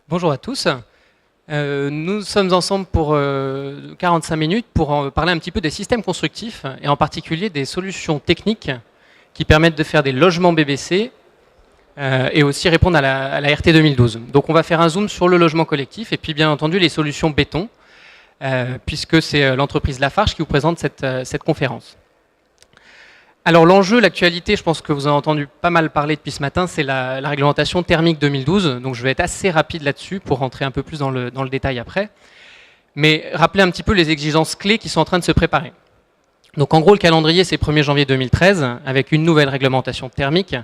Bonjour à tous. Nous sommes ensemble pour 45 minutes pour parler un petit peu des systèmes constructifs et en particulier des solutions techniques qui permettent de faire des logements BBC et aussi répondre à la RT 2012. Donc on va faire un zoom sur le logement collectif et puis bien entendu les solutions béton puisque c'est l'entreprise Lafarge qui vous présente cette conférence. Alors l'enjeu, l'actualité, je pense que vous en avez entendu pas mal parler depuis ce matin, c'est la réglementation thermique 2012. Donc je vais être assez rapide là-dessus pour rentrer un peu plus dans le détail après. Mais rappeler un petit peu les exigences clés qui sont en train de se préparer. Donc en gros, le calendrier, c'est 1er janvier 2013, avec une nouvelle réglementation thermique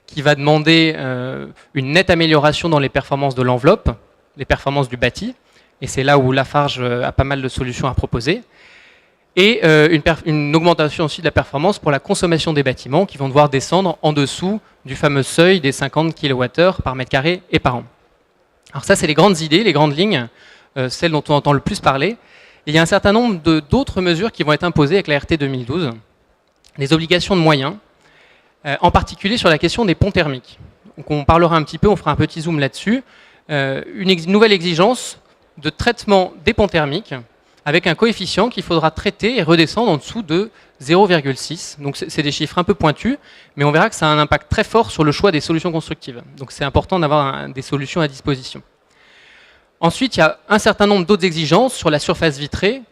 qui va demander une nette amélioration dans les performances de l'enveloppe, les performances du bâti. Et c'est là où Lafarge a pas mal de solutions à proposer. Et une augmentation aussi de la performance pour la consommation des bâtiments qui vont devoir descendre en dessous du fameux seuil des 50 kWh par mètre carré et par an. Alors ça, c'est les grandes idées, les grandes lignes, celles dont on entend le plus parler. Et il y a un certain nombre d'autres mesures qui vont être imposées avec la RT 2012. Les obligations de moyens, en particulier sur la question des ponts thermiques. Donc on parlera un petit peu, on fera un petit zoom là-dessus. Une nouvelle exigence de traitement des ponts thermiques avec un coefficient qu'il faudra traiter et redescendre en dessous de 0,6. Donc c'est des chiffres un peu pointus, mais on verra que ça a un impact très fort sur le choix des solutions constructives. Donc c'est important d'avoir des solutions à disposition. Ensuite, il y a un certain nombre d'autres exigences sur la surface vitrée,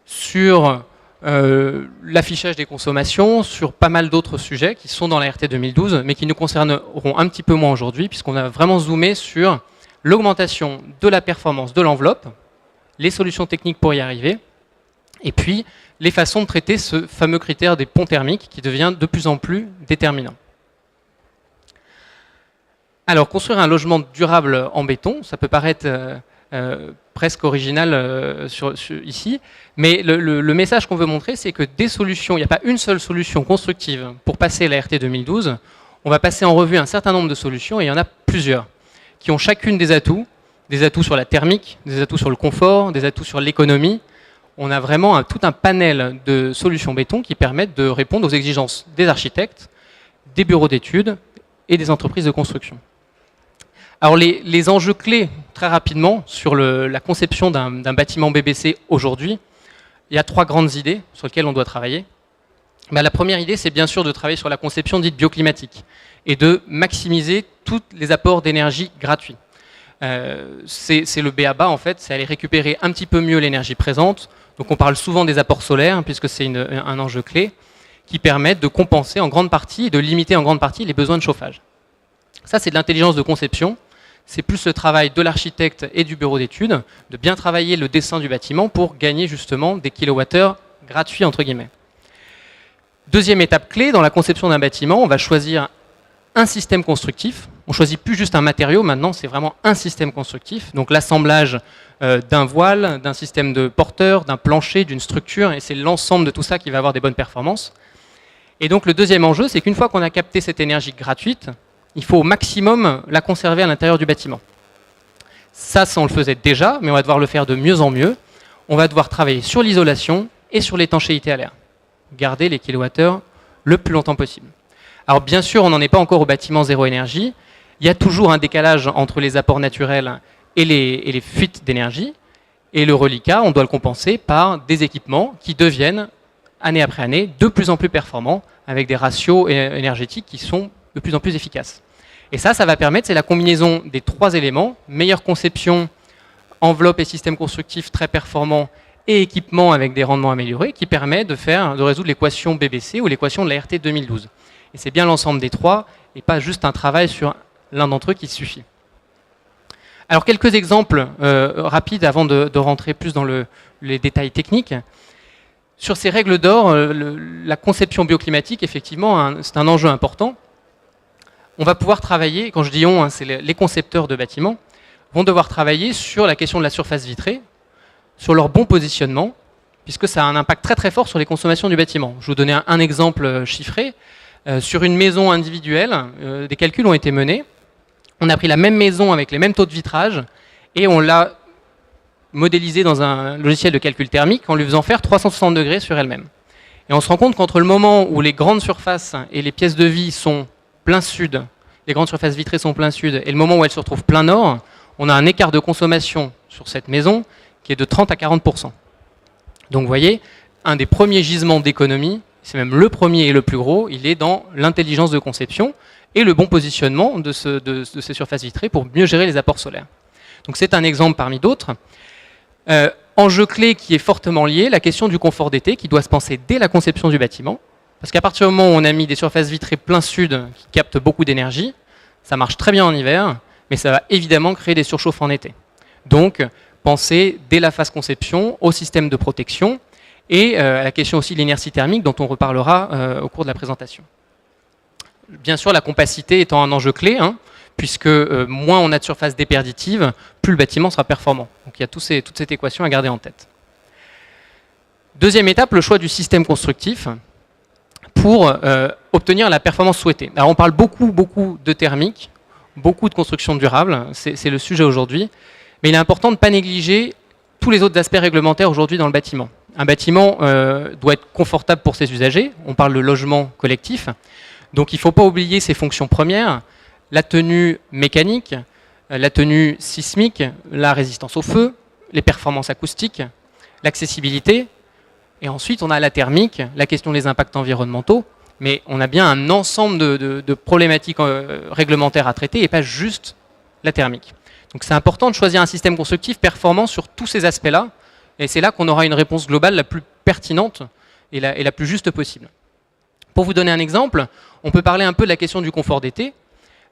sur l'affichage des consommations, sur pas mal d'autres sujets qui sont dans la RT 2012, mais qui nous concerneront un petit peu moins aujourd'hui, puisqu'on a vraiment zoomé sur l'augmentation de la performance de l'enveloppe, les solutions techniques pour y arriver, et puis les façons de traiter ce fameux critère des ponts thermiques qui devient de plus en plus déterminant. Alors, construire un logement durable en béton, ça peut paraître presque original ici, mais le message qu'on veut montrer, c'est que des solutions, il n'y a pas une seule solution constructive pour passer la RT 2012, on va passer en revue un certain nombre de solutions, et il y en a plusieurs, qui ont chacune des atouts sur la thermique, des atouts sur le confort, des atouts sur l'économie. On a vraiment tout un panel de solutions béton qui permettent de répondre aux exigences des architectes, des bureaux d'études et des entreprises de construction. Alors les enjeux clés, très rapidement, sur la conception d'un bâtiment BBC aujourd'hui, il y a 3 grandes idées sur lesquelles on doit travailler. La première idée, c'est bien sûr de travailler sur la conception dite bioclimatique et de maximiser tous les apports d'énergie gratuits. C'est le b.a.-ba en fait, c'est aller récupérer un petit peu mieux l'énergie présente. Donc on parle souvent des apports solaires, puisque c'est un enjeu clé, qui permettent de compenser en grande partie et de limiter en grande partie les besoins de chauffage. Ça, c'est de l'intelligence de conception. C'est plus le travail de l'architecte et du bureau d'études, de bien travailler le dessin du bâtiment pour gagner justement des kilowattheures gratuits, entre guillemets. Deuxième étape clé, dans la conception d'un bâtiment, on va choisir un système constructif. On ne choisit plus juste un matériau, maintenant c'est vraiment un système constructif. Donc l'assemblage d'un voile, d'un système de porteur, d'un plancher, d'une structure, et c'est l'ensemble de tout ça qui va avoir des bonnes performances. Et donc le deuxième enjeu, c'est qu'une fois qu'on a capté cette énergie gratuite, il faut au maximum la conserver à l'intérieur du bâtiment. Ça on le faisait déjà, mais on va devoir le faire de mieux en mieux. On va devoir travailler sur l'isolation et sur l'étanchéité à l'air. Garder les kilowattheures le plus longtemps possible. Alors bien sûr, on n'en est pas encore au bâtiment zéro énergie. Il y a toujours un décalage entre les apports naturels et les fuites d'énergie. Et le reliquat, on doit le compenser par des équipements qui deviennent, année après année, de plus en plus performants, avec des ratios énergétiques qui sont de plus en plus efficaces. Et ça va permettre, c'est la combinaison des 3 éléments, meilleure conception, enveloppe et système constructif très performants, et équipement avec des rendements améliorés, qui permet de résoudre l'équation BBC ou l'équation de la RT 2012. Et c'est bien l'ensemble des 3, et pas juste un travail sur l'un d'entre eux qui suffit. Alors quelques exemples rapides avant de rentrer plus dans les détails techniques. Sur ces règles d'or, la conception bioclimatique, effectivement, c'est un enjeu important. On va pouvoir travailler, quand je dis on, c'est les concepteurs de bâtiments, vont devoir travailler sur la question de la surface vitrée, sur leur bon positionnement, puisque ça a un impact très très fort sur les consommations du bâtiment. Je vais vous donner un exemple chiffré. Sur une maison individuelle, des calculs ont été menés. On a pris la même maison avec les mêmes taux de vitrage et on l'a modélisée dans un logiciel de calcul thermique en lui faisant faire 360 degrés sur elle-même. Et on se rend compte qu'entre le moment où les grandes surfaces et les pièces de vie sont plein sud, les grandes surfaces vitrées sont plein sud, et le moment où elles se retrouvent plein nord, on a un écart de consommation sur cette maison qui est de 30 à 40%. Donc vous voyez, un des premiers gisements d'économie, c'est même le premier et le plus gros, il est dans l'intelligence de conception et le bon positionnement de ces surfaces vitrées pour mieux gérer les apports solaires. Donc c'est un exemple parmi d'autres. Enjeu clé qui est fortement lié, la question du confort d'été qui doit se penser dès la conception du bâtiment. Parce qu'à partir du moment où on a mis des surfaces vitrées plein sud qui captent beaucoup d'énergie, ça marche très bien en hiver, mais ça va évidemment créer des surchauffes en été. Donc penser dès la phase conception au système de protection et à la question aussi de l'inertie thermique dont on reparlera au cours de la présentation. Bien sûr, la compacité étant un enjeu clé, puisque moins on a de surface déperditive, plus le bâtiment sera performant. Donc il y a toute cette équation à garder en tête. Deuxième étape, le choix du système constructif pour obtenir la performance souhaitée. Alors on parle beaucoup de thermique, beaucoup de construction durable, c'est le sujet aujourd'hui, mais il est important de ne pas négliger tous les autres aspects réglementaires aujourd'hui dans le bâtiment. Un bâtiment doit être confortable pour ses usagers, on parle de logement collectif, donc il ne faut pas oublier ses fonctions premières, la tenue mécanique, la tenue sismique, la résistance au feu, les performances acoustiques, l'accessibilité, et ensuite on a la thermique, la question des impacts environnementaux, mais on a bien un ensemble de problématiques réglementaires à traiter et pas juste la thermique. Donc c'est important de choisir un système constructif performant sur tous ces aspects-là, et c'est là qu'on aura une réponse globale la plus pertinente et la plus juste possible. Pour vous donner un exemple, on peut parler un peu de la question du confort d'été.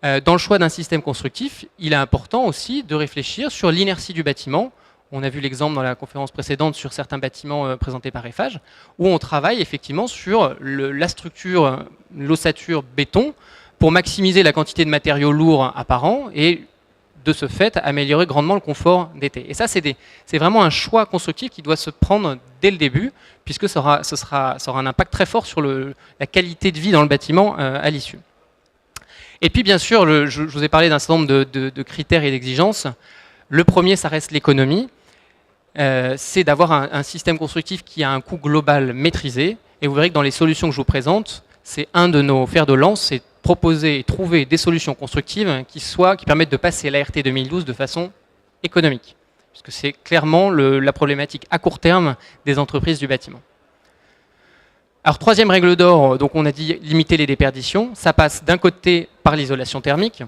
Dans le choix d'un système constructif, il est important aussi de réfléchir sur l'inertie du bâtiment. On a vu l'exemple dans la conférence précédente sur certains bâtiments présentés par Eiffage, où on travaille effectivement sur la structure, l'ossature béton, pour maximiser la quantité de matériaux lourds apparents et de ce fait améliorer grandement le confort d'été. Et ça, c'est vraiment un choix constructif qui doit se prendre dès le début, puisque ça aura un impact très fort sur la qualité de vie dans le bâtiment à l'issue. Et puis bien sûr, je vous ai parlé d'un certain nombre de critères et d'exigences. Le premier, ça reste l'économie. C'est d'avoir un système constructif qui a un coût global maîtrisé. Et vous verrez que dans les solutions que je vous présente, c'est un de nos fers de lance, c'est proposer et trouver des solutions constructives qui permettent de passer l'ART 2012 de façon économique. Puisque c'est clairement la problématique à court terme des entreprises du bâtiment. Alors troisième règle d'or, donc on a dit limiter les déperditions. Ça passe d'un côté par l'isolation thermique.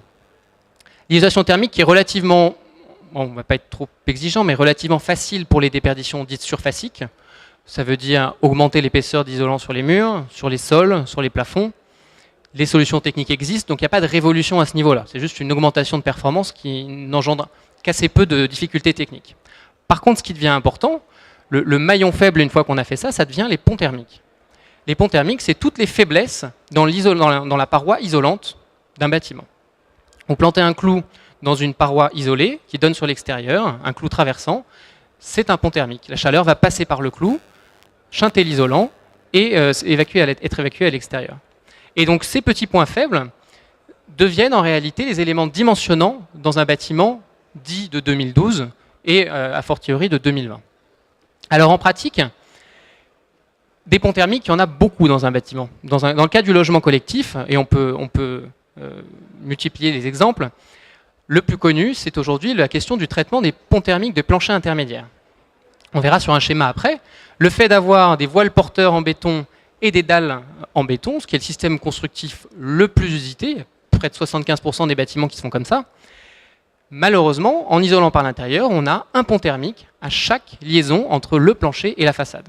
L'isolation thermique qui est relativement, bon, on ne va pas être trop exigeant, mais relativement facile pour les déperditions dites surfaciques. Ça veut dire augmenter l'épaisseur d'isolant sur les murs, sur les sols, sur les plafonds. Les solutions techniques existent, donc il n'y a pas de révolution à ce niveau-là. C'est juste une augmentation de performance qui n'engendre qu'assez peu de difficultés techniques. Par contre, ce qui devient important, le maillon faible, une fois qu'on a fait ça, ça devient les ponts thermiques. Les ponts thermiques, c'est toutes les faiblesses dans la paroi isolante d'un bâtiment. On plantait un clou dans une paroi isolée qui donne sur l'extérieur, un clou traversant, c'est un pont thermique. La chaleur va passer par le clou, chanter l'isolant et être évacuée à l'extérieur. Et donc ces petits points faibles deviennent en réalité les éléments dimensionnants dans un bâtiment dit de 2012 et a fortiori de 2020. Alors en pratique, des ponts thermiques, il y en a beaucoup dans un bâtiment. Dans le cas du logement collectif, et on peut multiplier les exemples, le plus connu, c'est aujourd'hui la question du traitement des ponts thermiques de planchers intermédiaires. On verra sur un schéma après. Le fait d'avoir des voiles porteurs en béton et des dalles en béton, ce qui est le système constructif le plus usité, près de 75% des bâtiments qui sont comme ça, malheureusement, en isolant par l'intérieur, on a un pont thermique à chaque liaison entre le plancher et la façade.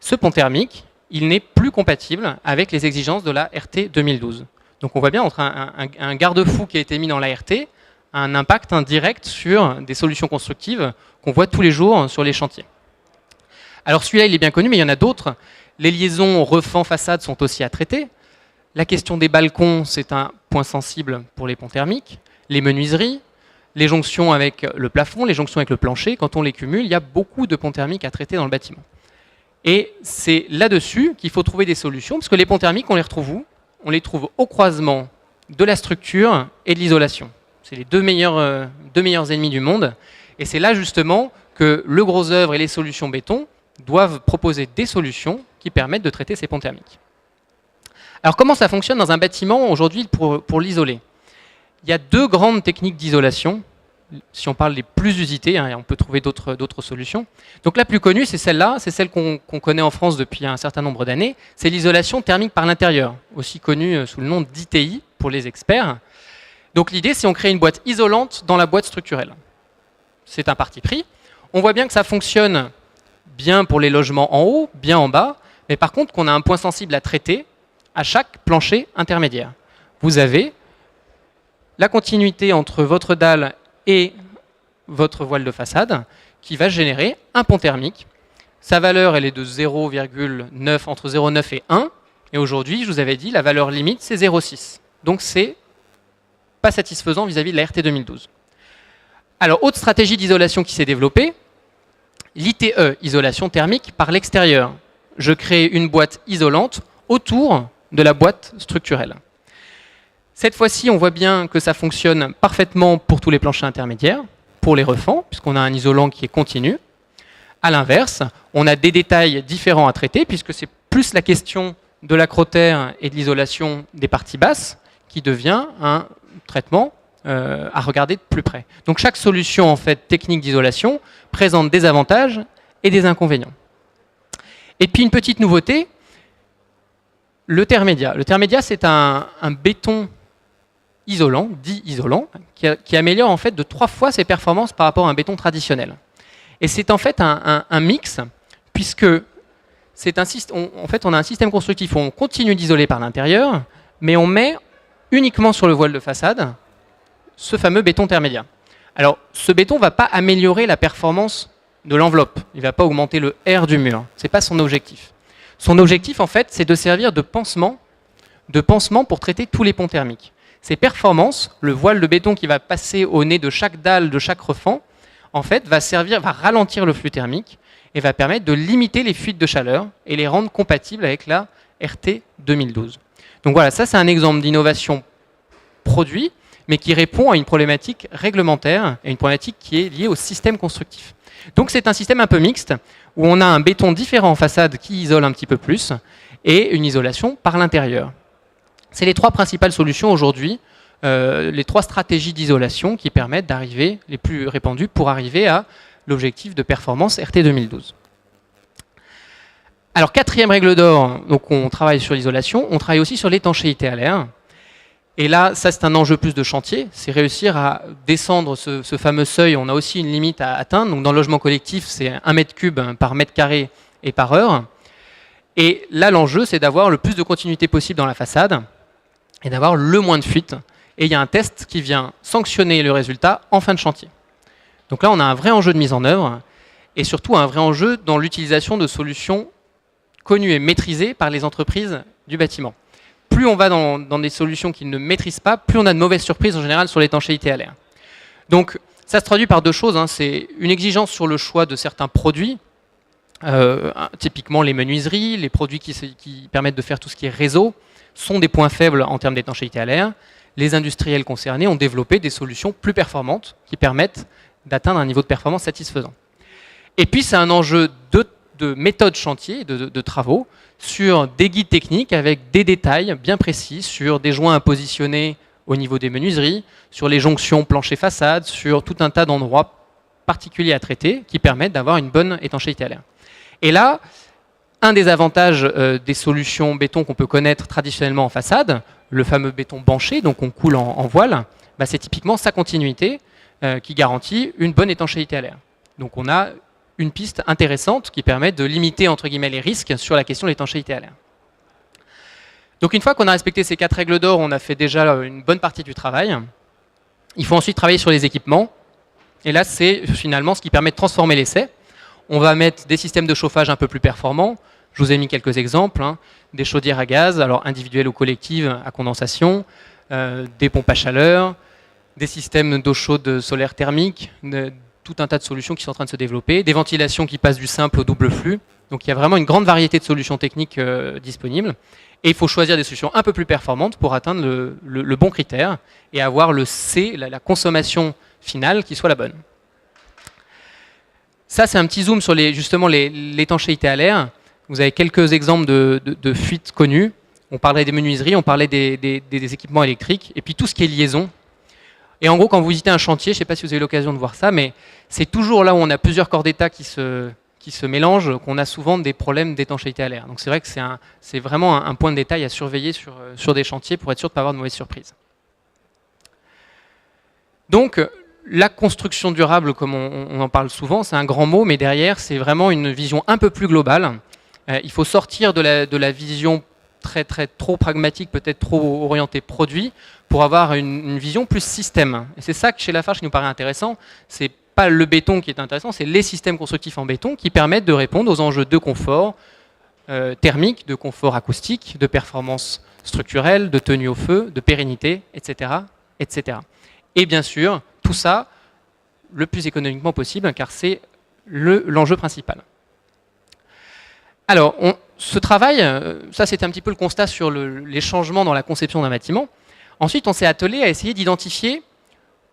Ce pont thermique, il n'est plus compatible avec les exigences de la RT 2012. Donc on voit bien entre un garde-fou qui a été mis dans la RT, un impact indirect sur des solutions constructives qu'on voit tous les jours sur les chantiers. Alors celui-là, il est bien connu, mais il y en a d'autres. Les liaisons refend-façade sont aussi à traiter. La question des balcons, c'est un point sensible pour les ponts thermiques. Les menuiseries, les jonctions avec le plafond, les jonctions avec le plancher, quand on les cumule, il y a beaucoup de ponts thermiques à traiter dans le bâtiment. Et c'est là-dessus qu'il faut trouver des solutions, parce que les ponts thermiques, on les retrouve où? On les trouve au croisement de la structure et de l'isolation. C'est les deux meilleurs ennemis du monde. Et c'est là justement que le gros œuvre et les solutions béton doivent proposer des solutions qui permettent de traiter ces ponts thermiques. Alors comment ça fonctionne dans un bâtiment aujourd'hui pour l'isoler? Il y a deux grandes techniques d'isolation, si on parle des plus usitées, hein, et on peut trouver d'autres solutions. Donc la plus connue, c'est celle-là, c'est celle qu'on connaît en France depuis un certain nombre d'années, c'est l'isolation thermique par l'intérieur, aussi connue sous le nom d'ITI pour les experts. Donc l'idée, c'est qu'on crée une boîte isolante dans la boîte structurelle. C'est un parti pris. On voit bien que ça fonctionne bien pour les logements en haut, bien en bas, mais par contre qu'on a un point sensible à traiter à chaque plancher intermédiaire. Vous avez la continuité entre votre dalle et votre voile de façade qui va générer un pont thermique. Sa valeur, elle est de 0,9, entre 0,9 et 1. Et aujourd'hui, je vous avais dit, la valeur limite, c'est 0,6. Donc, c'est pas satisfaisant vis-à-vis de la RT 2012. Alors, autre stratégie d'isolation qui s'est développée, l'ITE, isolation thermique par l'extérieur. Je crée une boîte isolante autour de la boîte structurelle. Cette fois-ci, on voit bien que ça fonctionne parfaitement pour tous les planchers intermédiaires, pour les refends, puisqu'on a un isolant qui est continu. A l'inverse, on a des détails différents à traiter, puisque c'est plus la question de l'acrotère et de l'isolation des parties basses qui devient un traitement à regarder de plus près. Donc chaque solution en fait, technique d'isolation présente des avantages et des inconvénients. Et puis une petite nouveauté, le Thermedia. Le Thermedia, c'est un béton isolant, dit isolant, qui améliore en fait de 3 fois ses performances par rapport à un béton traditionnel. Et c'est en fait un mix, puisque c'est en fait, on a un système constructif où on continue d'isoler par l'intérieur, mais on met uniquement sur le voile de façade ce fameux béton Thermedia. Alors, ce béton ne va pas améliorer la performance de l'enveloppe, il ne va pas augmenter le R du mur, ce n'est pas son objectif. Son objectif, en fait, c'est de servir de pansement pour traiter tous les ponts thermiques. Ces performances, le voile de béton qui va passer au nez de chaque dalle, de chaque refend, en fait, va ralentir le flux thermique et va permettre de limiter les fuites de chaleur et les rendre compatibles avec la RT 2012. Donc voilà, ça c'est un exemple d'innovation produit, mais qui répond à une problématique réglementaire et une problématique qui est liée au système constructif. Donc c'est un système un peu mixte, où on a un béton différent en façade qui isole un petit peu plus, et une isolation par l'intérieur. C'est les 3 principales solutions aujourd'hui, les 3 stratégies d'isolation qui permettent d'arriver, les plus répandues, pour arriver à l'objectif de performance RT 2012. Alors 4e règle d'or, donc on travaille sur l'isolation, on travaille aussi sur l'étanchéité à l'air. Et là, ça c'est un enjeu plus de chantier, c'est réussir à descendre ce fameux seuil. On a aussi une limite à atteindre, donc dans le logement collectif, c'est 1 mètre cube par mètre carré et par heure. Et là, l'enjeu, c'est d'avoir le plus de continuité possible dans la façade et d'avoir le moins de fuites. Et il y a un test qui vient sanctionner le résultat en fin de chantier. Donc là, on a un vrai enjeu de mise en œuvre et surtout un vrai enjeu dans l'utilisation de solutions connues et maîtrisées par les entreprises du bâtiment. Plus on va dans des solutions qu'ils ne maîtrisent pas, plus on a de mauvaises surprises en général sur l'étanchéité à l'air. Donc ça se traduit par 2 choses, hein. C'est une exigence sur le choix de certains produits, typiquement les menuiseries, les produits qui permettent de faire tout ce qui est réseau, sont des points faibles en termes d'étanchéité à l'air. Les industriels concernés ont développé des solutions plus performantes qui permettent d'atteindre un niveau de performance satisfaisant. Et puis c'est un enjeu de méthode chantier, de travaux, sur des guides techniques avec des détails bien précis sur des joints à positionner au niveau des menuiseries, sur les jonctions plancher-façade, sur tout un tas d'endroits particuliers à traiter qui permettent d'avoir une bonne étanchéité à l'air. Et là, un des avantages des solutions béton qu'on peut connaître traditionnellement en façade, le fameux béton banché, donc on coule en voile, bah c'est typiquement sa continuité qui garantit une bonne étanchéité à l'air. Donc on a une piste intéressante qui permet de limiter entre guillemets les risques sur la question de l'étanchéité à l'air. Donc une fois qu'on a respecté ces 4 règles d'or, on a fait déjà une bonne partie du travail. Il faut ensuite travailler sur les équipements. Et là, c'est finalement ce qui permet de transformer l'essai. On va mettre des systèmes de chauffage un peu plus performants. Je vous ai mis quelques exemples, hein. Des chaudières à gaz, alors individuelles ou collectives à condensation, des pompes à chaleur, des systèmes d'eau chaude solaire thermique, tout un tas de solutions qui sont en train de se développer, des ventilations qui passent du simple au double flux. Donc il y a vraiment une grande variété de solutions techniques disponibles. Et il faut choisir des solutions un peu plus performantes pour atteindre le bon critère et avoir le C, la consommation finale, qui soit la bonne. Ça, c'est un petit zoom sur justement l'étanchéité à l'air. Vous avez quelques exemples de fuites connues. On parlait des menuiseries, on parlait des équipements électriques, et puis tout ce qui est liaison. Et en gros, quand vous visitez un chantier, je ne sais pas si vous avez eu l'occasion de voir ça, mais c'est toujours là où on a plusieurs corps d'état qui se mélangent, qu'on a souvent des problèmes d'étanchéité à l'air. Donc c'est vrai que c'est vraiment un point de détail à surveiller sur des chantiers pour être sûr de ne pas avoir de mauvaises surprises. Donc la construction durable, comme on en parle souvent, c'est un grand mot, mais derrière, c'est vraiment une vision un peu plus globale. Il faut sortir de la vision trop pragmatique, peut-être trop orientée produit, pour avoir une vision plus système. Et c'est ça que chez Lafarge qui nous paraît intéressant. C'est pas le béton qui est intéressant, c'est les systèmes constructifs en béton qui permettent de répondre aux enjeux de confort thermique, de confort acoustique, de performance structurelle, de tenue au feu, de pérennité, etc., etc. Et bien sûr, tout ça le plus économiquement possible, car c'est l'enjeu principal. Alors, ce travail, ça c'était un petit peu le constat sur les changements dans la conception d'un bâtiment. Ensuite, on s'est attelé à essayer d'identifier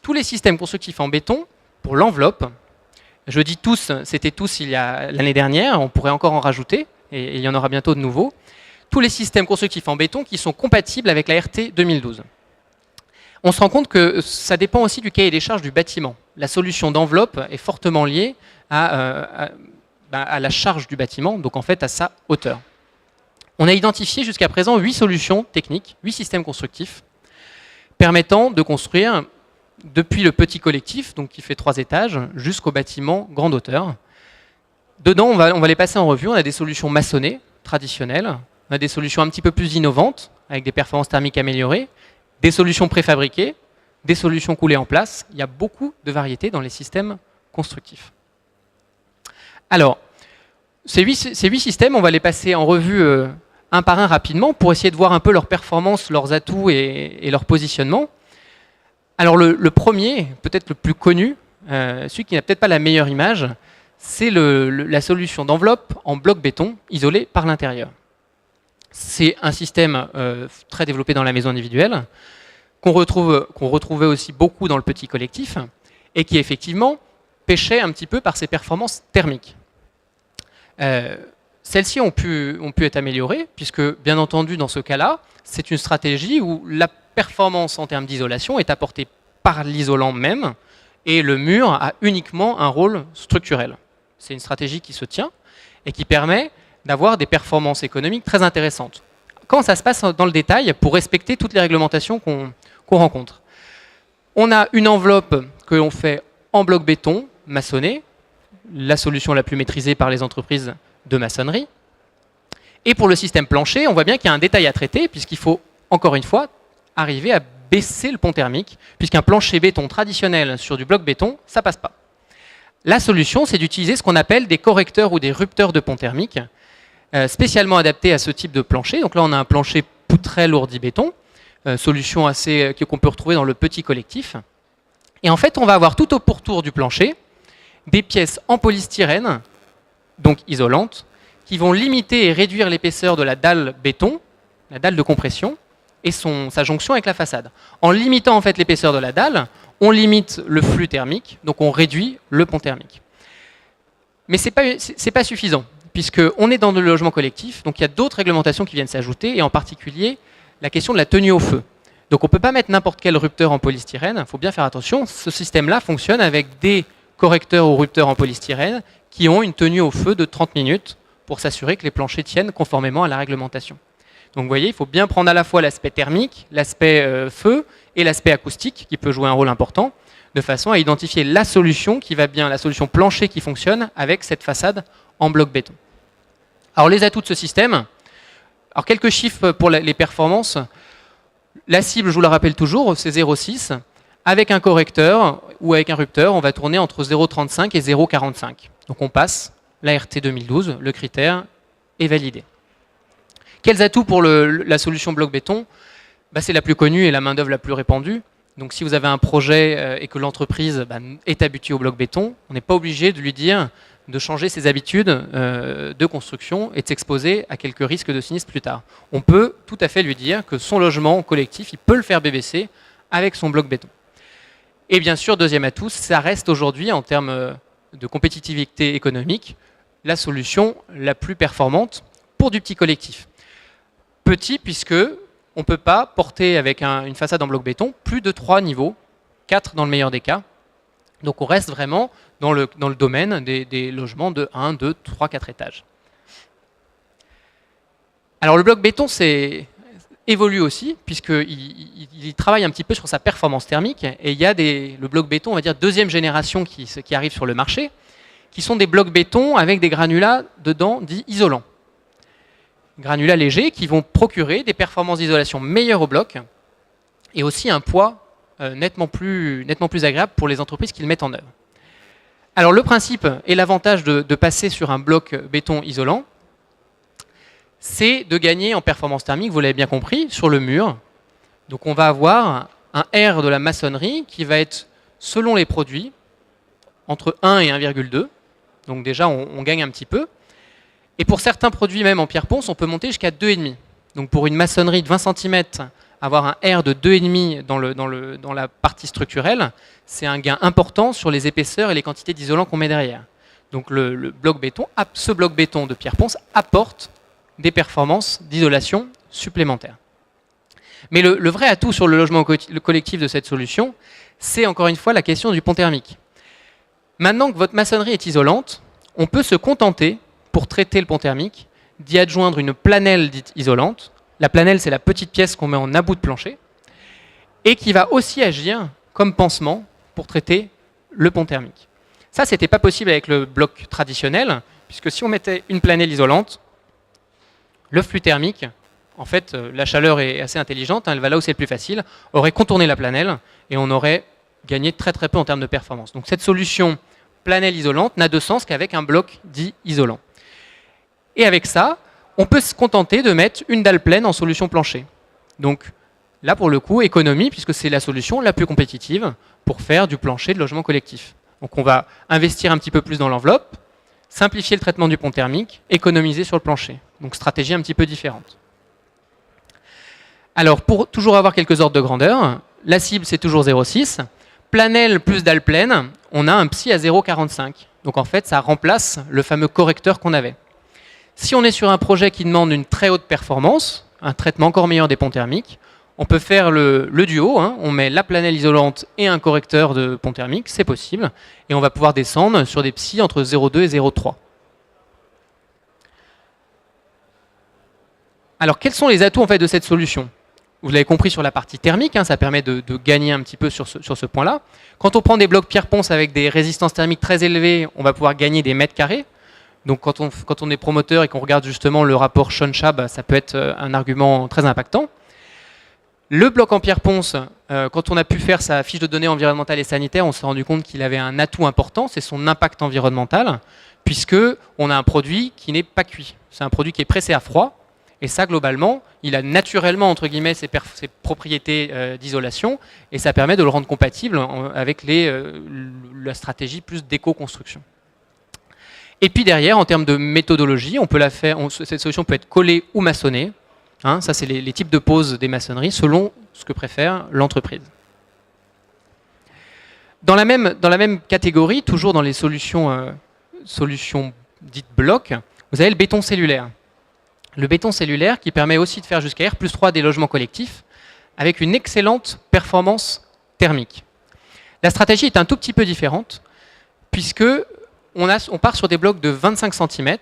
tous les systèmes constructifs en béton pour l'enveloppe. Je dis tous, c'était tous il y a l'année dernière, on pourrait encore en rajouter, et il y en aura bientôt de nouveaux. Tous les systèmes constructifs en béton qui sont compatibles avec la RT 2012. On se rend compte que ça dépend aussi du cahier des charges du bâtiment. La solution d'enveloppe est fortement liée à la charge du bâtiment, donc en fait à sa hauteur. On a identifié jusqu'à présent 8 solutions techniques, 8 systèmes constructifs, permettant de construire depuis le petit collectif, donc qui fait 3 étages, jusqu'au bâtiment grande hauteur. Dedans, on va les passer en revue. On a des solutions maçonnées, traditionnelles, on a des solutions un petit peu plus innovantes, avec des performances thermiques améliorées, des solutions préfabriquées, des solutions coulées en place. Il y a beaucoup de variétés dans les systèmes constructifs. Alors, ces 8 systèmes, on va les passer en revue un par un rapidement pour essayer de voir un peu leurs performances, leurs atouts et leur positionnement. Alors le premier, peut-être le plus connu, celui qui n'a peut-être pas la meilleure image, c'est la solution d'enveloppe en bloc béton isolé par l'intérieur. C'est un système très développé dans la maison individuelle, qu'on retrouvait aussi beaucoup dans le petit collectif, et qui effectivement pêchait un petit peu par ses performances thermiques. Celles-ci ont pu être améliorées, puisque bien entendu dans ce cas-là, c'est une stratégie où la performance en termes d'isolation est apportée par l'isolant même, et le mur a uniquement un rôle structurel. C'est une stratégie qui se tient et qui permet d'avoir des performances économiques très intéressantes. Comment ça se passe dans le détail pour respecter toutes les réglementations qu'on rencontre? On a une enveloppe que l'on fait en bloc béton, maçonné, la solution la plus maîtrisée par les entreprises de maçonnerie. Et pour le système plancher, on voit bien qu'il y a un détail à traiter, puisqu'il faut, encore une fois, arriver à baisser le pont thermique, puisqu'un plancher béton traditionnel sur du bloc béton, ça passe pas. La solution, c'est d'utiliser ce qu'on appelle des correcteurs ou des rupteurs de pont thermique, spécialement adaptés à ce type de plancher. Donc là, on a un plancher poutrelle ourdi béton, solution qu'on peut retrouver dans le petit collectif. Et en fait, on va avoir tout au pourtour du plancher des pièces en polystyrène, donc isolantes, qui vont limiter et réduire l'épaisseur de la dalle béton, la dalle de compression, et sa jonction avec la façade. En limitant en fait l'épaisseur de la dalle, on limite le flux thermique, donc on réduit le pont thermique. Mais ce n'est pas suffisant, puisqu'on est dans le logement collectif, donc il y a d'autres réglementations qui viennent s'ajouter, et en particulier la question de la tenue au feu. Donc on ne peut pas mettre n'importe quel rupteur en polystyrène, il faut bien faire attention, ce système-là fonctionne avec des correcteurs ou rupteurs en polystyrène qui ont une tenue au feu de 30 minutes pour s'assurer que les planchers tiennent conformément à la réglementation. Donc vous voyez, il faut bien prendre à la fois l'aspect thermique, l'aspect feu et l'aspect acoustique qui peut jouer un rôle important, de façon à identifier la solution qui va bien, la solution plancher qui fonctionne avec cette façade en bloc béton. Alors les atouts de ce système, alors quelques chiffres pour les performances. La cible, je vous la rappelle toujours, c'est 0,6. Avec un correcteur ou avec un rupteur, on va tourner entre 0,35 et 0,45. Donc on passe la RT 2012, le critère est validé. Quels atouts pour la solution bloc béton? C'est la plus connue et la main-d'œuvre la plus répandue. Donc si vous avez un projet et que l'entreprise est habituée au bloc béton, on n'est pas obligé de lui dire de changer ses habitudes de construction et de s'exposer à quelques risques de sinistre plus tard. On peut tout à fait lui dire que son logement collectif, il peut le faire BBC avec son bloc béton. Et bien sûr, deuxième atout, ça reste aujourd'hui en termes de compétitivité économique la solution la plus performante pour du petit collectif. Petit puisque on ne peut pas porter avec une façade en bloc béton plus de 3 niveaux, 4 dans le meilleur des cas. Donc on reste vraiment dans le domaine des logements de 1, 2, 3, 4 étages. Alors le bloc béton évolue aussi, puisqu'il travaille un petit peu sur sa performance thermique, et il y a le bloc béton, on va dire deuxième génération qui arrive sur le marché, qui sont des blocs béton avec des granulats dedans dits isolants. Granulats légers qui vont procurer des performances d'isolation meilleures au bloc, et aussi un poids nettement plus agréable pour les entreprises qui le mettent en œuvre. Alors le principe et l'avantage de passer sur un bloc béton isolant, c'est de gagner en performance thermique, vous l'avez bien compris, sur le mur. Donc on va avoir un R de la maçonnerie qui va être, selon les produits, entre 1 et 1,2. Donc déjà on gagne un petit peu. Et pour certains produits, même en pierre ponce, on peut monter jusqu'à 2,5. Donc pour une maçonnerie de 20 cm, avoir un R de 2,5 dans la partie structurelle, c'est un gain important sur les épaisseurs et les quantités d'isolant qu'on met derrière. Donc ce bloc béton de pierre ponce apporte des performances d'isolation supplémentaires. Mais le vrai atout sur le logement collectif de cette solution, c'est encore une fois la question du pont thermique. Maintenant que votre maçonnerie est isolante, on peut se contenter, pour traiter le pont thermique, d'y adjoindre une planelle dite isolante. La planelle, c'est la petite pièce qu'on met en about de plancher, et qui va aussi agir comme pansement pour traiter le pont thermique. Ça, ce n'était pas possible avec le bloc traditionnel, puisque si on mettait une planelle isolante, le flux thermique, en fait, la chaleur est assez intelligente, elle va là où c'est le plus facile, aurait contourné la planelle et on aurait gagné très très peu en termes de performance. Donc cette solution planelle isolante n'a de sens qu'avec un bloc dit isolant. Et avec ça, on peut se contenter de mettre une dalle pleine en solution plancher. Donc là, pour le coup, économie, puisque c'est la solution la plus compétitive pour faire du plancher de logement collectif. Donc on va investir un petit peu plus dans l'enveloppe, simplifier le traitement du pont thermique, économiser sur le plancher. Donc stratégie un petit peu différente. Alors pour toujours avoir quelques ordres de grandeur, la cible c'est toujours 0,6. Planelle plus dalle pleine, on a un psi à 0,45. Donc en fait ça remplace le fameux correcteur qu'on avait. Si on est sur un projet qui demande une très haute performance, un traitement encore meilleur des ponts thermiques, on peut faire le duo, hein. On met la planelle isolante et un correcteur de pont thermique, c'est possible, et on va pouvoir descendre sur des psi entre 0,2 et 0,3. Alors quels sont les atouts en fait de cette solution? Vous l'avez compris sur la partie thermique, hein, ça permet de gagner un petit peu sur ce point-là. Quand on prend des blocs pierre ponce avec des résistances thermiques très élevées, on va pouvoir gagner des mètres carrés. Donc quand on est promoteur et qu'on regarde justement le rapport Schoenchab, ça peut être un argument très impactant. Le bloc en pierre ponce, quand on a pu faire sa fiche de données environnementale et sanitaire, on s'est rendu compte qu'il avait un atout important, c'est son impact environnemental, puisqu'on a un produit qui n'est pas cuit. C'est un produit qui est pressé à froid, et ça, globalement, il a naturellement, entre guillemets, ses propriétés d'isolation, et ça permet de le rendre compatible avec la stratégie plus d'éco-construction. Et puis derrière, en termes de méthodologie, on peut la faire, cette solution peut être collée ou maçonnée. Hein, ça, c'est les types de poses des maçonneries selon ce que préfère l'entreprise. Dans la même catégorie, toujours dans les solutions dites blocs, vous avez le béton cellulaire. Le béton cellulaire qui permet aussi de faire jusqu'à R+3 des logements collectifs avec une excellente performance thermique. La stratégie est un tout petit peu différente puisque on part sur des blocs de 25 cm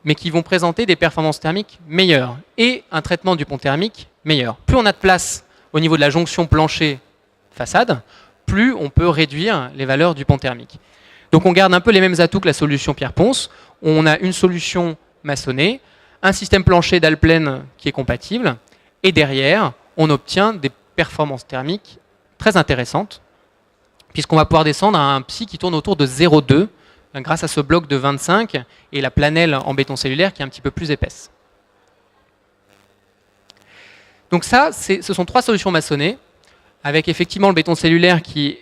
mais qui vont présenter des performances thermiques meilleures et un traitement du pont thermique meilleur. Plus on a de place au niveau de la jonction plancher-façade, plus on peut réduire les valeurs du pont thermique. Donc on garde un peu les mêmes atouts que la solution pierre ponce. On a une solution maçonnée, un système plancher dalle pleine qui est compatible, et derrière, on obtient des performances thermiques très intéressantes, puisqu'on va pouvoir descendre à un psi qui tourne autour de 0,2, grâce à ce bloc de 25 et la planelle en béton cellulaire qui est un petit peu plus épaisse. Donc ça, ce sont 3 solutions maçonnées, avec effectivement le béton cellulaire qui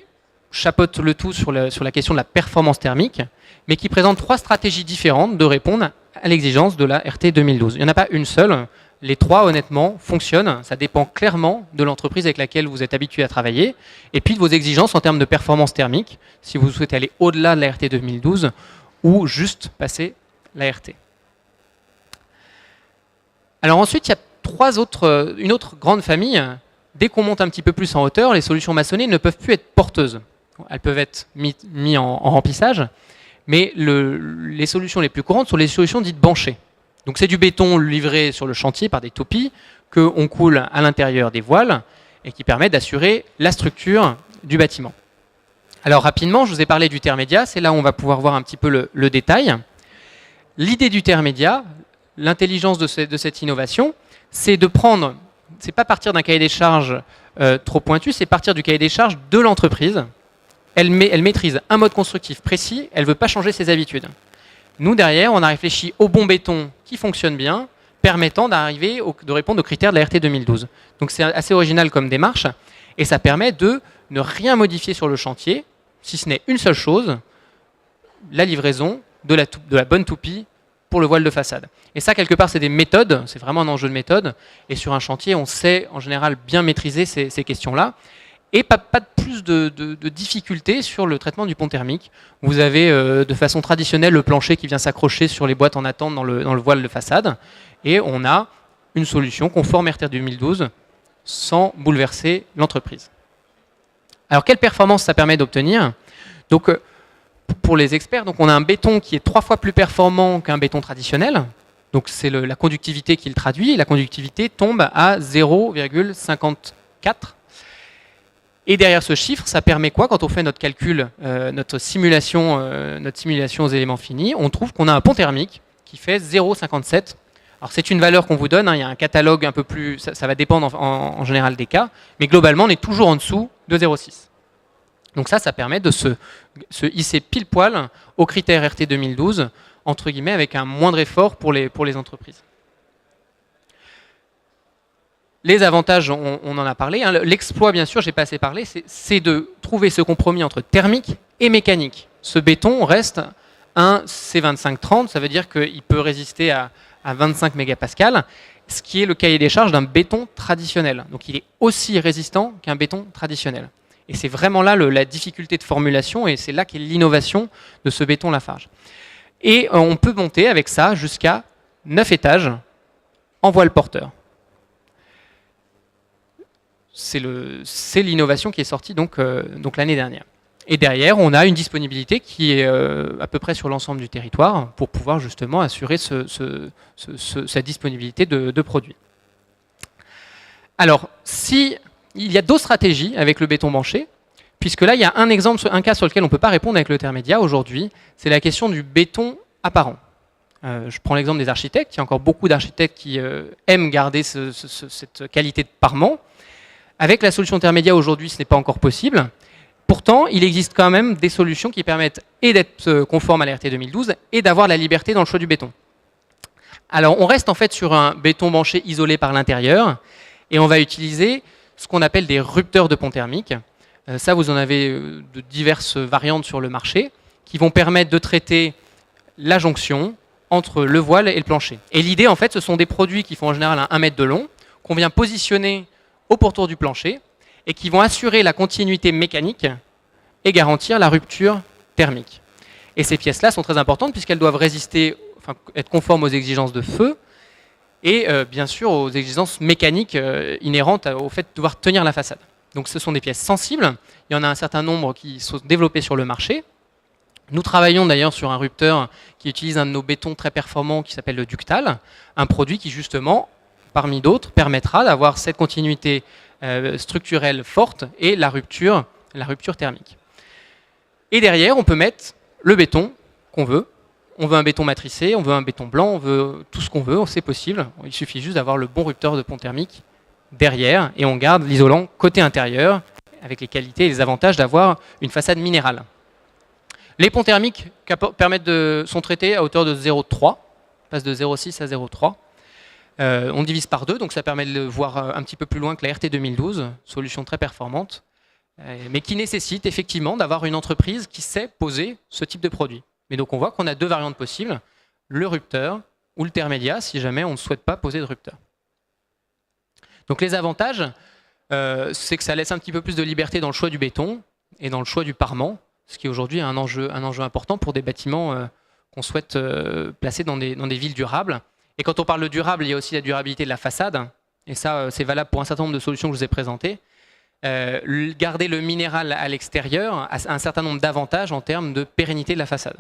chapeaute le tout sur la question de la performance thermique, mais qui présente 3 stratégies différentes de répondre à l'exigence de la RT 2012. Il n'y en a pas une seule. Les 3, honnêtement, fonctionnent. Ça dépend clairement de l'entreprise avec laquelle vous êtes habitué à travailler, et puis de vos exigences en termes de performance thermique, si vous souhaitez aller au-delà de la RT 2012, ou juste passer la RT. Alors ensuite, il y a une autre grande famille. Dès qu'on monte un petit peu plus en hauteur, les solutions maçonnées ne peuvent plus être porteuses. Elles peuvent être mises en remplissage, mais les solutions les plus courantes sont les solutions dites banchées. Donc c'est du béton livré sur le chantier par des toupies qu'on coule à l'intérieur des voiles et qui permet d'assurer la structure du bâtiment. Alors rapidement, je vous ai parlé du terre-média, c'est là où on va pouvoir voir un petit peu le détail. L'idée du terre-média, l'intelligence de cette innovation, c'est de prendre, c'est pas partir d'un cahier des charges trop pointu, c'est partir du cahier des charges de l'entreprise. Elle maîtrise un mode constructif précis, elle ne veut pas changer ses habitudes. Nous, derrière, on a réfléchi au bon béton qui fonctionne bien, permettant de répondre aux critères de la RT 2012. Donc c'est assez original comme démarche, et ça permet de ne rien modifier sur le chantier, si ce n'est une seule chose, la livraison de la bonne toupie pour le voile de façade. Et ça, quelque part, c'est des méthodes, c'est vraiment un enjeu de méthode, et sur un chantier, on sait en général bien maîtriser ces questions-là, et pas de plus de difficultés sur le traitement du pont thermique. Vous avez de façon traditionnelle le plancher qui vient s'accrocher sur les boîtes en attente dans le voile de façade, et on a une solution conforme RT 2012 sans bouleverser l'entreprise. Alors, quelle performance ça permet d'obtenir? Donc, pour les experts, donc on a un béton qui est 3 fois plus performant qu'un béton traditionnel. Donc, c'est la conductivité qui le traduit. La conductivité tombe à 0,54. Et derrière ce chiffre, ça permet quoi? Quand on fait notre calcul, notre simulation aux éléments finis, on trouve qu'on a un pont thermique qui fait 0,57. Alors c'est une valeur qu'on vous donne, hein, il y a un catalogue un peu plus, ça va dépendre en général des cas, mais globalement on est toujours en dessous de 0,6. Donc ça permet de se hisser pile poil aux critères RT 2012, entre guillemets, avec un moindre effort pour les entreprises. Les avantages, on en a parlé. Hein. L'exploit, bien sûr, j'ai pas assez parlé, c'est de trouver ce compromis entre thermique et mécanique. Ce béton reste un C2530, ça veut dire qu'il peut résister à 25 mégapascales, ce qui est le cahier des charges d'un béton traditionnel. Donc il est aussi résistant qu'un béton traditionnel. Et c'est vraiment là la difficulté de formulation, et c'est là qu'est l'innovation de ce béton Lafarge. Et on peut monter avec ça jusqu'à 9 étages en voile porteur. C'est l'innovation qui est sortie donc l'année dernière. Et derrière, on a une disponibilité qui est à peu près sur l'ensemble du territoire pour pouvoir justement assurer cette disponibilité de produits. Alors, il y a d'autres stratégies avec le béton banché, puisque là, il y a un cas sur lequel on ne peut pas répondre avec le terre-média aujourd'hui, c'est la question du béton apparent. Je prends l'exemple des architectes. Il y a encore beaucoup d'architectes qui aiment garder cette qualité de parement. Avec la solution terre-média aujourd'hui, ce n'est pas encore possible. Pourtant, il existe quand même des solutions qui permettent et d'être conformes à la RT 2012 et d'avoir la liberté dans le choix du béton. Alors, on reste en fait sur un béton banché isolé par l'intérieur et on va utiliser ce qu'on appelle des rupteurs de pont thermique. Ça, vous en avez de diverses variantes sur le marché qui vont permettre de traiter la jonction entre le voile et le plancher. Et l'idée, en fait, ce sont des produits qui font en général 1 mètre de long, qu'on vient positionner au pourtour du plancher et qui vont assurer la continuité mécanique et garantir la rupture thermique. Et ces pièces-là sont très importantes puisqu'elles doivent résister, enfin, être conformes aux exigences de feu et bien sûr aux exigences mécaniques inhérentes au fait de devoir tenir la façade. Donc ce sont des pièces sensibles, il y en a un certain nombre qui sont développés sur le marché. Nous travaillons d'ailleurs sur un rupteur qui utilise un de nos bétons très performants qui s'appelle le Ductal, un produit qui justement, parmi d'autres, permettra d'avoir cette continuité structurelle forte et la rupture thermique. Et derrière, on peut mettre le béton qu'on veut. On veut un béton matricé, on veut un béton blanc, on veut tout ce qu'on veut, c'est possible. Il suffit juste d'avoir le bon rupteur de pont thermique derrière et on garde l'isolant côté intérieur avec les qualités et les avantages d'avoir une façade minérale. Les ponts thermiques sont traités à hauteur de 0,3, passe de 0,6 à 0,3. On divise par 2, donc ça permet de voir un petit peu plus loin que la RT 2012, solution très performante, mais qui nécessite effectivement d'avoir une entreprise qui sait poser ce type de produit. Mais donc on voit qu'on a 2 variantes possibles, le rupteur ou le terre-média, si jamais on ne souhaite pas poser de rupteur. Donc les avantages, c'est que ça laisse un petit peu plus de liberté dans le choix du béton et dans le choix du parement, ce qui est aujourd'hui un enjeu important pour des bâtiments qu'on souhaite placer dans des villes durables Et quand on parle de durable, il y a aussi la durabilité de la façade. Et ça, c'est valable pour un certain nombre de solutions que je vous ai présentées. Garder le minéral à l'extérieur a un certain nombre d'avantages en termes de pérennité de la façade.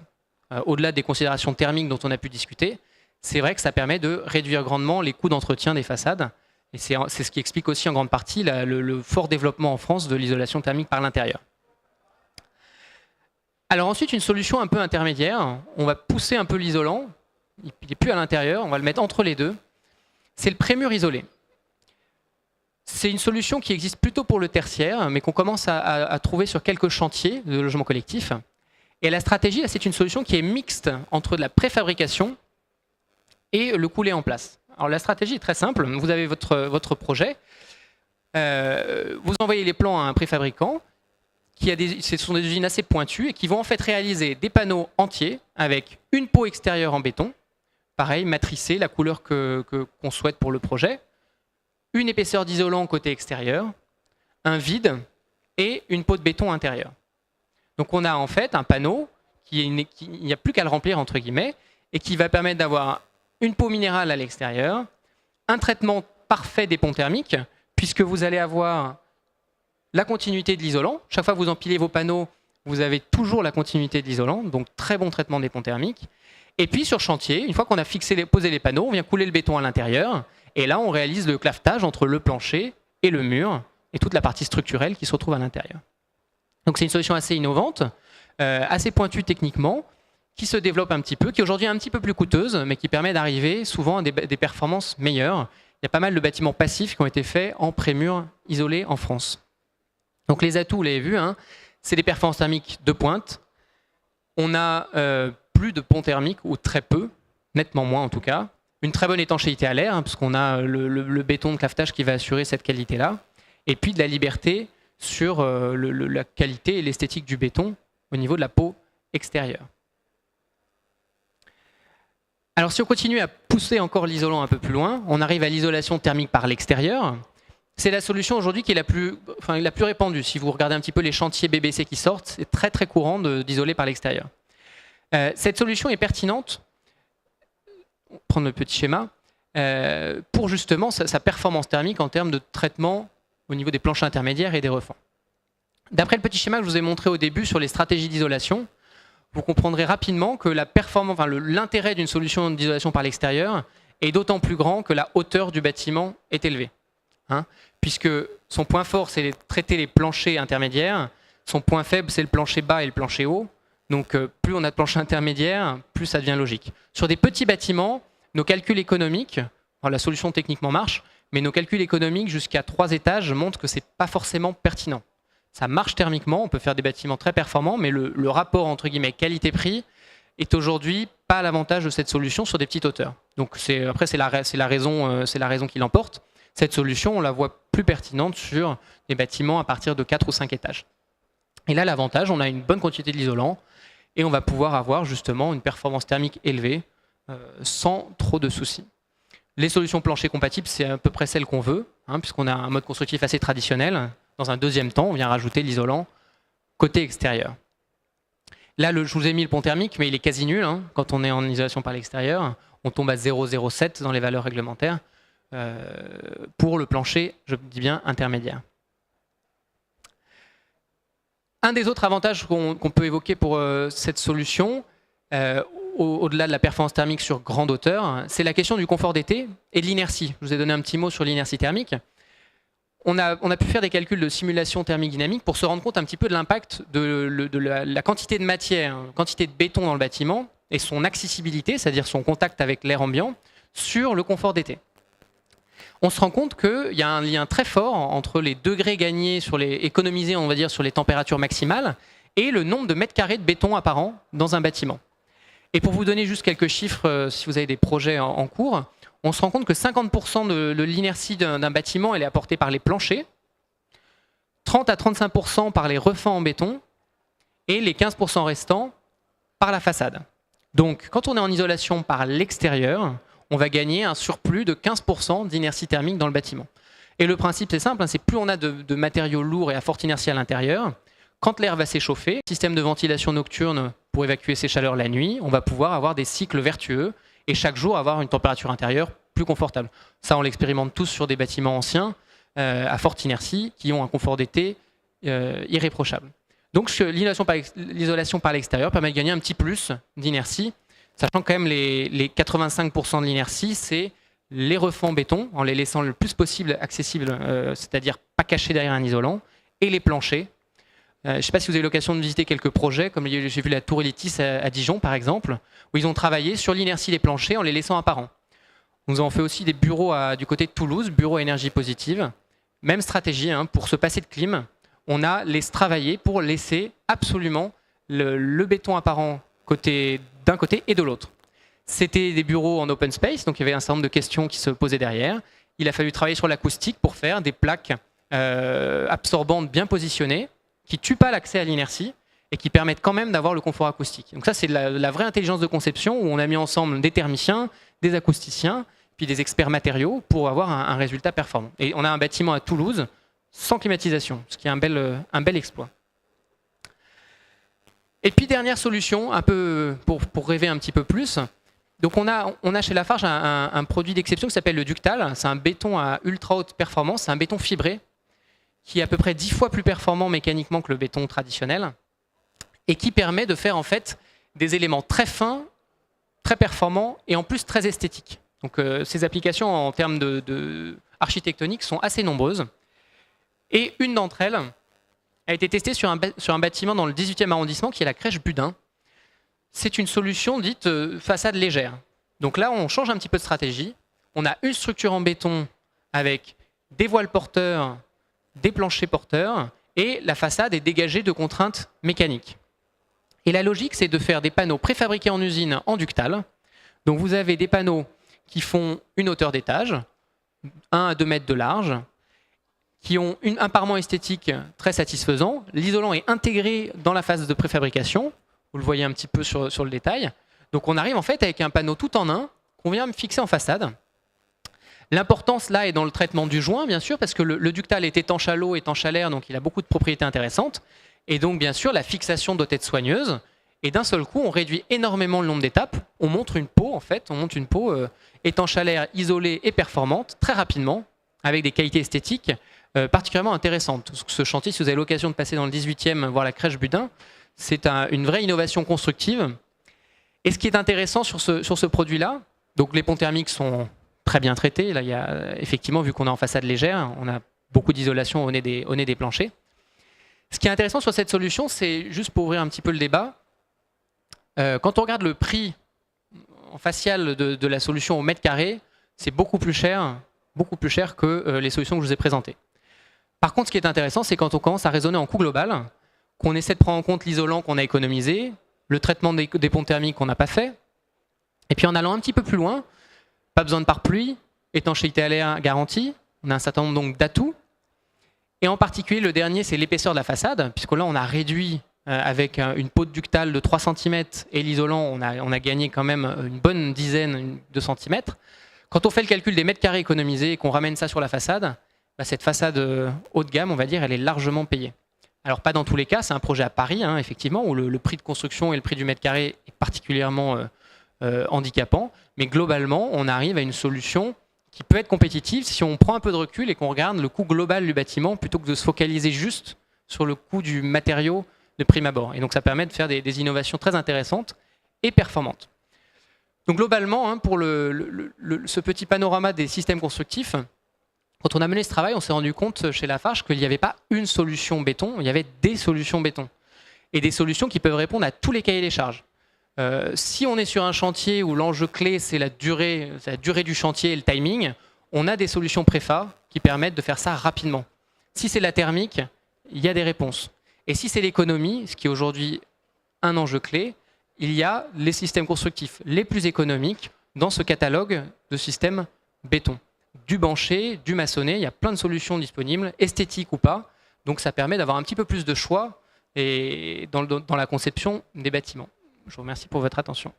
Au-delà des considérations thermiques dont on a pu discuter, c'est vrai que ça permet de réduire grandement les coûts d'entretien des façades. Et c'est ce qui explique aussi en grande partie le fort développement en France de l'isolation thermique par l'intérieur. Alors ensuite, une solution un peu intermédiaire, on va pousser un peu l'isolant, il n'est plus à l'intérieur, on va le mettre entre les deux, c'est le prémur isolé. C'est une solution qui existe plutôt pour le tertiaire, mais qu'on commence à trouver sur quelques chantiers de logement collectif. Et la stratégie, c'est une solution qui est mixte entre de la préfabrication et le coulé en place. Alors la stratégie est très simple, vous avez votre projet, vous envoyez les plans à un préfabricant, ce sont des usines assez pointues et qui vont en fait réaliser des panneaux entiers avec une peau extérieure en béton, pareil, matricée, la couleur qu'on souhaite pour le projet, une épaisseur d'isolant côté extérieur, un vide et une peau de béton intérieure. Donc on a en fait un panneau il n'y a plus qu'à le remplir entre guillemets et qui va permettre d'avoir une peau minérale à l'extérieur, un traitement parfait des ponts thermiques puisque vous allez avoir la continuité de l'isolant. Chaque fois que vous empilez vos panneaux, vous avez toujours la continuité de l'isolant, donc très bon traitement des ponts thermiques. Et puis sur chantier, une fois qu'on a posé les panneaux, on vient couler le béton à l'intérieur. Et là, on réalise le clavetage entre le plancher et le mur et toute la partie structurelle qui se retrouve à l'intérieur. Donc c'est une solution assez innovante, assez pointue techniquement, qui se développe un petit peu, qui aujourd'hui est un petit peu plus coûteuse, mais qui permet d'arriver souvent à des performances meilleures. Il y a pas mal de bâtiments passifs qui ont été faits en prémur isolé en France. Donc les atouts, vous l'avez vu, hein, c'est des performances thermiques de pointe. On a plus de ponts thermiques, ou très peu, nettement moins en tout cas. Une très bonne étanchéité à l'air, hein, puisqu'on a le béton de clavetage qui va assurer cette qualité-là. Et puis de la liberté sur la qualité et l'esthétique du béton au niveau de la peau extérieure. Alors si on continue à pousser encore l'isolant un peu plus loin, on arrive à l'isolation thermique par l'extérieur. C'est la solution aujourd'hui qui est la plus répandue. Si vous regardez un petit peu les chantiers BBC qui sortent, c'est très très courant d'isoler par l'extérieur. Cette solution est pertinente, on va prendre le petit schéma, pour justement sa performance thermique en termes de traitement au niveau des planchers intermédiaires et des refends. D'après le petit schéma que je vous ai montré au début sur les stratégies d'isolation, vous comprendrez rapidement que l'intérêt d'une solution d'isolation par l'extérieur est d'autant plus grand que la hauteur du bâtiment est élevée. Hein, puisque son point fort, c'est de traiter les planchers intermédiaires, son point faible, c'est le plancher bas et le plancher haut. Donc plus on a de planchers intermédiaires, plus ça devient logique. Sur des petits bâtiments, nos calculs économiques, alors la solution techniquement marche, mais nos calculs économiques jusqu'à 3 étages montrent que ce n'est pas forcément pertinent. Ça marche thermiquement, on peut faire des bâtiments très performants, mais le rapport entre guillemets qualité-prix est aujourd'hui pas à l'avantage de cette solution sur des petites hauteurs. Donc après, c'est la raison qui l'emporte. Cette solution, on la voit plus pertinente sur des bâtiments à partir de 4 ou 5 étages. Et là, l'avantage, on a une bonne quantité de l'isolant et on va pouvoir avoir justement une performance thermique élevée sans trop de soucis. Les solutions plancher compatibles, c'est à peu près celles qu'on veut, hein, puisqu'on a un mode constructif assez traditionnel. Dans un deuxième temps, on vient rajouter l'isolant côté extérieur. Là, je vous ai mis le pont thermique, mais il est quasi nul. Hein, quand on est en isolation par l'extérieur, on tombe à 0,07 dans les valeurs réglementaires. Pour le plancher, je dis bien intermédiaire. Un des autres avantages qu'on peut évoquer pour cette solution, au-delà de la performance thermique sur grande hauteur, c'est la question du confort d'été et de l'inertie. Je vous ai donné un petit mot sur l'inertie thermique. On a pu faire des calculs de simulation thermique dynamique pour se rendre compte un petit peu de l'impact de la quantité de matière, quantité de béton dans le bâtiment et son accessibilité, c'est-à-dire son contact avec l'air ambiant, sur le confort d'été. On se rend compte qu'il y a un lien très fort entre les degrés gagnés, économisés on va dire, sur les températures maximales et le nombre de mètres carrés de béton apparent dans un bâtiment. Et pour vous donner juste quelques chiffres, si vous avez des projets en cours, on se rend compte que 50% de l'inertie d'un bâtiment elle est apportée par les planchers, 30 à 35% par les refends en béton et les 15% restants par la façade. Donc quand on est en isolation par l'extérieur, on va gagner un surplus de 15% d'inertie thermique dans le bâtiment. Et le principe, c'est simple, hein, c'est plus on a de matériaux lourds et à forte inertie à l'intérieur, quand l'air va s'échauffer, système de ventilation nocturne pour évacuer ces chaleurs la nuit, on va pouvoir avoir des cycles vertueux et chaque jour avoir une température intérieure plus confortable. Ça, on l'expérimente tous sur des bâtiments anciens, à forte inertie, qui ont un confort d'été irréprochable. Donc l'isolation par l'extérieur permet de gagner un petit plus d'inertie, sachant quand même les 85% de l'inertie, c'est les refends en béton, en les laissant le plus possible accessibles, c'est-à-dire pas cachés derrière un isolant, et les planchers. Je ne sais pas si vous avez l'occasion de visiter quelques projets, comme j'ai vu la Tour Elitis à Dijon par exemple, où ils ont travaillé sur l'inertie des planchers en les laissant apparents. Nous avons fait aussi des bureaux du côté de Toulouse, bureaux à énergie positive. Même stratégie, hein, pour se passer de clim, on a laissé travailler pour laisser absolument le béton apparent d'un côté et de l'autre. C'était des bureaux en open space, donc il y avait un certain nombre de questions qui se posaient derrière. Il a fallu travailler sur l'acoustique pour faire des plaques absorbantes bien positionnées, qui ne tuent pas l'accès à l'inertie et qui permettent quand même d'avoir le confort acoustique. Donc ça, c'est la vraie intelligence de conception où on a mis ensemble des thermiciens, des acousticiens, puis des experts matériaux pour avoir un résultat performant. Et on a un bâtiment à Toulouse sans climatisation, ce qui est un bel exploit. Et puis dernière solution, un peu pour rêver un petit peu plus. Donc on a chez Lafarge un produit d'exception qui s'appelle le Ductal. C'est un béton à ultra haute performance, c'est un béton fibré qui est à peu près 10 fois plus performant mécaniquement que le béton traditionnel et qui permet de faire en fait des éléments très fins, très performants et en plus très esthétiques. Donc ces applications en termes architectoniques sont assez nombreuses. Et une d'entre elles a été testée sur un bâtiment dans le 18e arrondissement qui est la crèche Budin. C'est une solution dite façade légère. Donc là, on change un petit peu de stratégie. On a une structure en béton avec des voiles porteurs, des planchers porteurs, et la façade est dégagée de contraintes mécaniques. Et la logique, c'est de faire des panneaux préfabriqués en usine en ductal. Donc vous avez des panneaux qui font une hauteur d'étage, 1 à 2 mètres de large, qui ont un parement esthétique très satisfaisant. L'isolant est intégré dans la phase de préfabrication. Vous le voyez un petit peu sur le détail. Donc on arrive en fait avec un panneau tout en un qu'on vient fixer en façade. L'importance là est dans le traitement du joint, bien sûr, parce que le ductal est étanche à l'eau, étanche à l'air, donc il a beaucoup de propriétés intéressantes. Et donc bien sûr, la fixation doit être soigneuse. Et d'un seul coup, on réduit énormément le nombre d'étapes. On monte une peau, en fait, étanche à l'air, isolée et performante, très rapidement, avec des qualités esthétiques particulièrement intéressantes. Ce chantier, si vous avez l'occasion de passer dans le 18e, voir la crèche Budin, c'est une vraie innovation constructive. Et ce qui est intéressant sur ce produit-là, donc les ponts thermiques sont très bien traités. Là, il y a, effectivement, vu qu'on est en façade légère, on a beaucoup d'isolation au nez des planchers. Ce qui est intéressant sur cette solution, c'est juste pour ouvrir un petit peu le débat. Quand on regarde le prix en facial de la solution au mètre carré, c'est beaucoup plus cher que les solutions que je vous ai présentées. Par contre, ce qui est intéressant, c'est quand on commence à raisonner en coût global, qu'on essaie de prendre en compte l'isolant qu'on a économisé, le traitement des ponts thermiques qu'on n'a pas fait, et puis en allant un petit peu plus loin, pas besoin de pare-pluie, étanchéité à l'air garantie, on a un certain nombre d'atouts, et en particulier le dernier, c'est l'épaisseur de la façade, puisque là on a réduit avec une peau de ductal de 3 cm et l'isolant, on a gagné quand même une bonne dizaine de centimètres. Quand on fait le calcul des mètres carrés économisés et qu'on ramène ça sur la façade, cette façade haut de gamme, on va dire, elle est largement payée. Alors pas dans tous les cas, c'est un projet à Paris, hein, effectivement, où le prix de construction et le prix du mètre carré est particulièrement handicapant, mais globalement, on arrive à une solution qui peut être compétitive si on prend un peu de recul et qu'on regarde le coût global du bâtiment plutôt que de se focaliser juste sur le coût du matériau de prime abord. Et donc ça permet de faire des innovations très intéressantes et performantes. Donc globalement, hein, pour ce petit panorama des systèmes constructifs, quand on a mené ce travail, on s'est rendu compte chez Lafarge qu'il n'y avait pas une solution béton, il y avait des solutions béton. Et des solutions qui peuvent répondre à tous les cahiers des charges. Si on est sur un chantier où l'enjeu clé, c'est la durée du chantier et le timing, on a des solutions préfa qui permettent de faire ça rapidement. Si c'est la thermique, il y a des réponses. Et si c'est l'économie, ce qui est aujourd'hui un enjeu clé, il y a les systèmes constructifs les plus économiques dans ce catalogue de systèmes béton. Du banché, du maçonné, il y a plein de solutions disponibles, esthétiques ou pas. Donc ça permet d'avoir un petit peu plus de choix dans la conception des bâtiments. Je vous remercie pour votre attention.